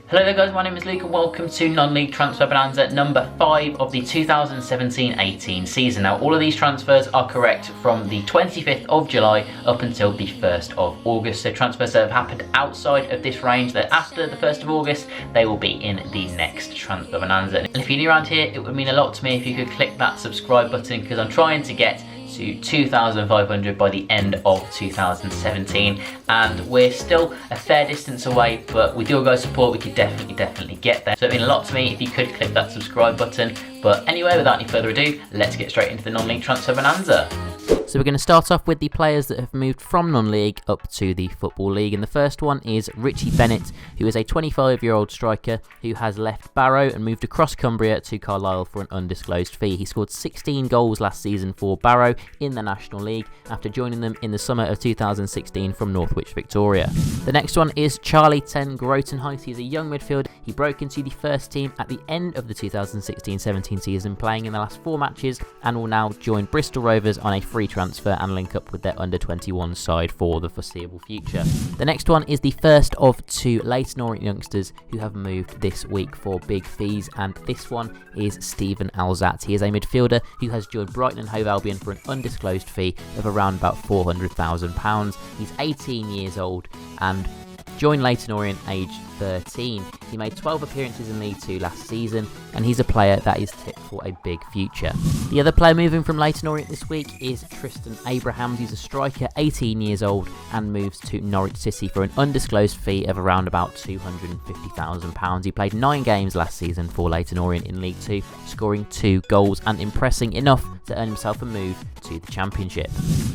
Hello there guys, my name is Luke and welcome to Non-League Transfer Bonanza number 5 of the 2017-18 season. Now all of these transfers are correct from the 25th of July up until the 1st of August. So transfers that have happened outside of this range, that after the 1st of August, they will be in the next Transfer Bonanza. And if you're new around here, it would mean a lot to me if you could click that subscribe button, because I'm trying to get to 2,500 by the end of 2017, and we're still a fair distance away, but with your guys' support we could definitely get there. So it would mean a lot to me if you could click that subscribe button. But anyway, without any further ado, let's get straight into the non-league transfer bonanza. So we're going to start off with the players that have moved from non-league up to the Football League, and the first one is Richie Bennett, who is a 25-year-old striker who has left Barrow and moved across Cumbria to Carlisle for an undisclosed fee. He scored 16 goals last season for Barrow in the National League after joining them in the summer of 2016 from Northwich, Victoria. The next one is Charlie Ten Grotenhuis. He's a young midfielder. He broke into the first team at the end of the 2016-17 season, playing in the last 4 matches, and will now join Bristol Rovers on a free transfer and link up with their under-21 side for the foreseeable future. The next one is the first of 2 Leyton Orient youngsters who have moved this week for big fees, and this one is Stephen Alzat. He is a midfielder who has joined Brighton and Hove Albion for an undisclosed fee of around about £400,000. He's 18 years old and joined Leyton Orient aged 13. He made 12 appearances in League 2 last season, and he's a player that is tipped for a big future. The other player moving from Leyton Orient this week is Tristan Abrahams. He's a striker, 18 years old, and moves to Norwich City for an undisclosed fee of around about £250,000. He played 9 games last season for Leyton Orient in League 2, scoring 2 goals and impressing enough to earn himself a move to the Championship.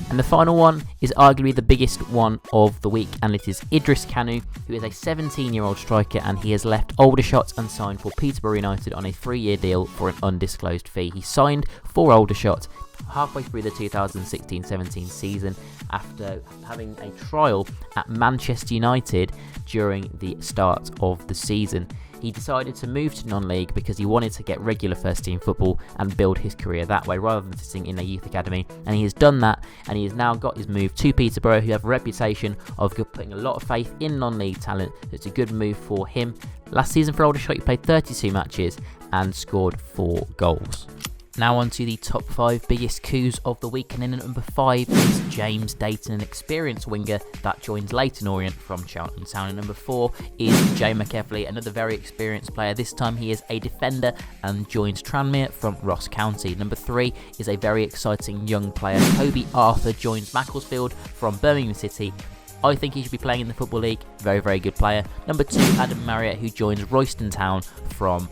And the final one is arguably the biggest one of the week, and it is Idris Kanu, who is a 17-year-old striker, and he has left Aldershot and signed for Peterborough United on a 3-year deal for an undisclosed fee. He signed for Aldershot halfway through the 2016-17 season after having a trial at Manchester United during the start of the season. He decided to move to non-league because he wanted to get regular first-team football and build his career that way rather than sitting in a youth academy, and he has done that, and he has now got his move to Peterborough, who have a reputation of putting a lot of faith in non-league talent. So it's a good move for him. Last season for Aldershot, he played 32 matches and scored 4 goals. Now on to the top 5 biggest coups of the week, and in at number 5 is James Dayton, an experienced winger that joins Leyton Orient from Cheltenham Town. And number 4 is Jay McEvely, another very experienced player. This time he is a defender and joins Tranmere from Ross County. Number 3 is a very exciting young player. Toby Arthur joins Macclesfield from Birmingham City. I think he should be playing in the Football League. Very good player. Number 2, Adam Marriott, who joins Royston Town from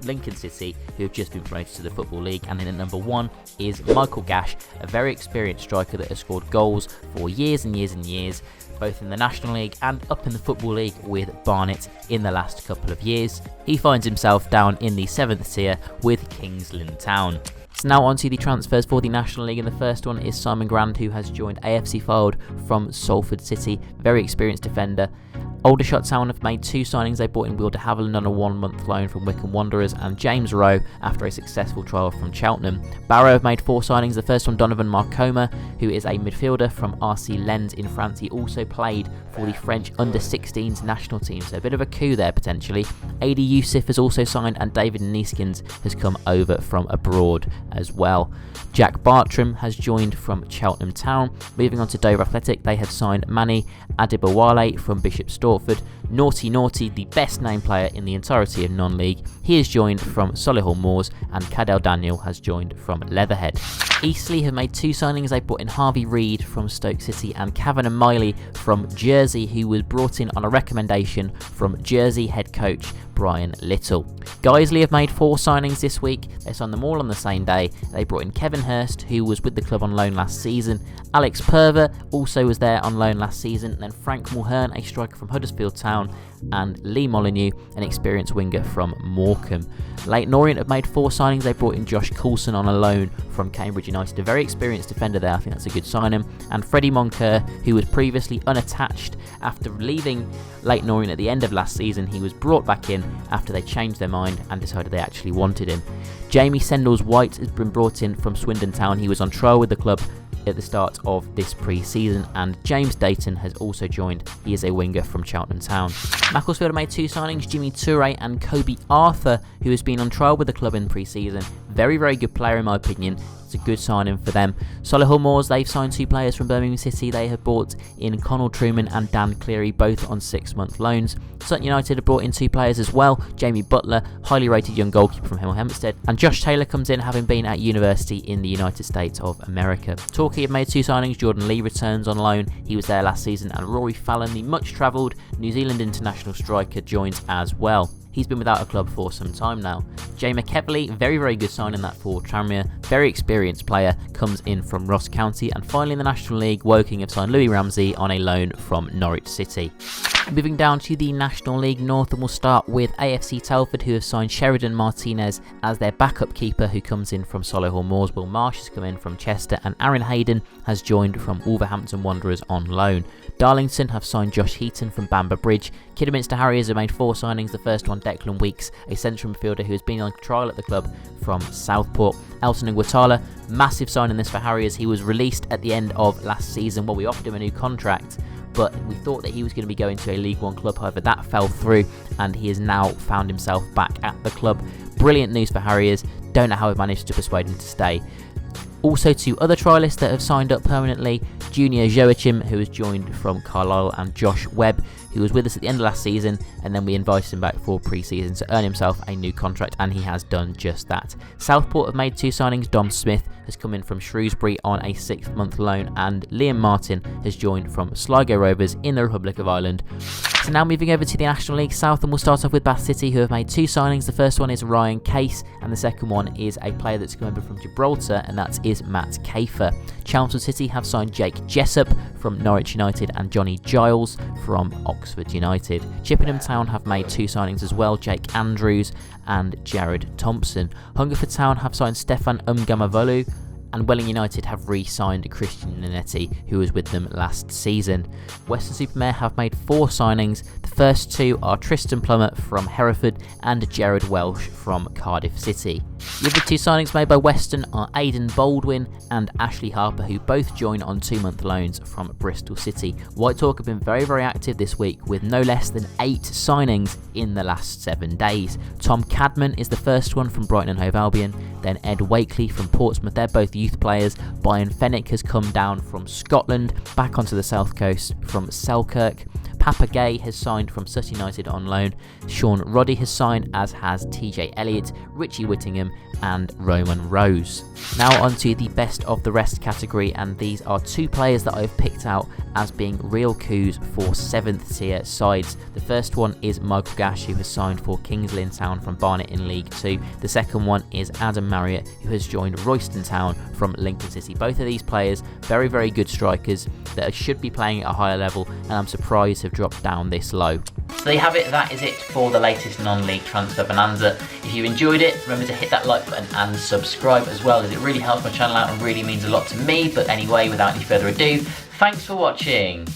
Lincoln City, who have just been promoted to the Football League. And then at number 1 is Michael Gash, a very experienced striker that has scored goals for years and years, both in the National League and up in the Football League with Barnet in the last couple of years. He finds himself down in the 7th tier with Kingsland Town. So now on to the transfers for the National League, and the first one is Simon Grand, who has joined AFC Fylde from Salford City, very experienced defender. Aldershot Town have made 2 signings. They brought in Wilder Haviland on a 1-month loan from Wycombe Wanderers, and James Rowe after a successful trial from Cheltenham. Barrow have made 4 signings. The first one, Donovan Marcoma, who is a midfielder from RC Lens in France. He also played for the French under-16s national team, so a bit of a coup there potentially. Adi Youssef has also signed, and David Neeskins has come over from abroad as well. Jack Bartram has joined from Cheltenham Town. Moving on to Dover Athletic, they have signed Manny Adibawale from Bishop Stortford. Naughty, the best named player in the entirety of non-league, he has joined from Solihull Moors, and Cadel Daniel has joined from Leatherhead. Eastleigh have made 2 signings. They brought in Harvey Reid from Stoke City and Cavan and Miley from Jersey, who was brought in on a recommendation from Jersey head coach Brian Little. Guiseley have made 4 signings this week. They signed them all on the same day. They brought in Kevin Hurst, who was with the club on loan last season. Alex Perver also was there on loan last season. And then Frank Mulhern, a striker from Huddersfield Town, and Lee Molyneux, an experienced winger from Morecambe. Leyton Orient have made 4 signings. They brought in Josh Coulson on a loan from Cambridge United, a very experienced defender there. I think that's a good signing. And Freddie Moncur, who was previously unattached after leaving Leyton Orient at the end of last season. He was brought back in after they changed their mind and decided they actually wanted him. Jamie Sendles White has been brought in from Swindon Town. He was on trial with the club at the start of this pre-season, and James Dayton has also joined. He is a winger from Cheltenham Town. Macclesfield have made 2 signings, Jimmy Toure and Kobe Arthur, who has been on trial with the club in pre-season. Very, very good player in my opinion. It's a good signing for them. Solihull Moors, they've signed 2 players from Birmingham City. They have brought in Connell Truman and Dan Cleary, both on 6-month loans. Sutton United have brought in 2 players as well. Jamie Butler, highly rated young goalkeeper from Hemel Hempstead, and Josh Taylor comes in having been at university in the United States of America. Torquay have made 2 signings. Jordan Lee returns on loan. He was there last season, and Rory Fallon, the much travelled New Zealand international striker, joins as well. He's been without a club for some time now. Jay McEvely, very, very good signing that for Tranmere. Very experienced player, comes in from Ross County. And finally in the National League, Woking have signed Louis Ramsey on a loan from Norwich City. Moving down to the National League North, and we'll start with AFC Telford, who have signed Sheridan Martinez as their backup keeper, who comes in from Solihull Moors. Will Marsh has come in from Chester, and Aaron Hayden has joined from Wolverhampton Wanderers on loan. Darlington have signed Josh Heaton from Bamber Bridge. Kidderminster Harriers have made 4 signings. The first one, Declan Weeks, a central midfielder who has been on trial at the club from Southport. Elton Nguatala, massive signing this for Harriers. He was released at the end of last season. Well, we offered him a new contract, but we thought that he was going to be going to a League One club. However, that fell through, and he has now found himself back at the club. Brilliant news for Harriers. Don't know how we managed to persuade him to stay. Also, 2 other trialists that have signed up permanently, Junior Joachim, who has joined from Carlisle, and Josh Webb, who was with us at the end of last season, and then we invited him back for pre-season to earn himself a new contract, and he has done just that. Southport have made 2 signings. Dom Smith has come in from Shrewsbury on a 6-month loan, and Liam Martin has joined from Sligo Rovers in the Republic of Ireland. So now moving over to the National League South, and we'll start off with Bath City, who have made 2 signings. The first one is Ryan Case, and the second one is a player that's come over from Gibraltar, and that is Matt Kafer. Chelmsford City have signed Jake Jessup from Norwich United and Johnny Giles from Oxford United. Chippenham Town have made 2 signings as well, Jake Andrews and Jared Thompson. Hungerford Town have signed Stefan Umgamavolu, and Welling United have re-signed Christian Nanetti, who was with them last season. Weston-super-Mare have made 4 signings. The first 2 are Tristan Plummer from Hereford and Jared Welsh from Cardiff City. The other 2 signings made by Weston are Aidan Baldwin and Ashley Harper, who both join on 2-month loans from Bristol City. White Hawk have been very, very active this week, with no less than 8 signings in the last 7 days. Tom Cadman is the first one from Brighton and Hove Albion, then Ed Wakely from Portsmouth. They're both youth players. Brian Fennick has come down from Scotland back onto the south coast from Selkirk. Papa Gay has signed from Sutton United on loan. Sean Roddy has signed, as has TJ Elliott, Richie Whittingham and Roman Rose. Now onto the best of the rest category, and these are 2 players that I've picked out as being real coups for 7th tier sides. The first one is Michael Gash, who has signed for Kings Lynn Town from Barnet in League 2. The second one is Adam Marriott, who has joined Royston Town from Lincoln City. Both of these players, very, very good strikers that should be playing at a higher level, and I'm surprised have dropped down this low. So there you have it. That is it for the latest non-league transfer bonanza. If you enjoyed it, remember to hit that like button and subscribe as well, as it really helps my channel out and really means a lot to me. But anyway, without any further ado, thanks for watching.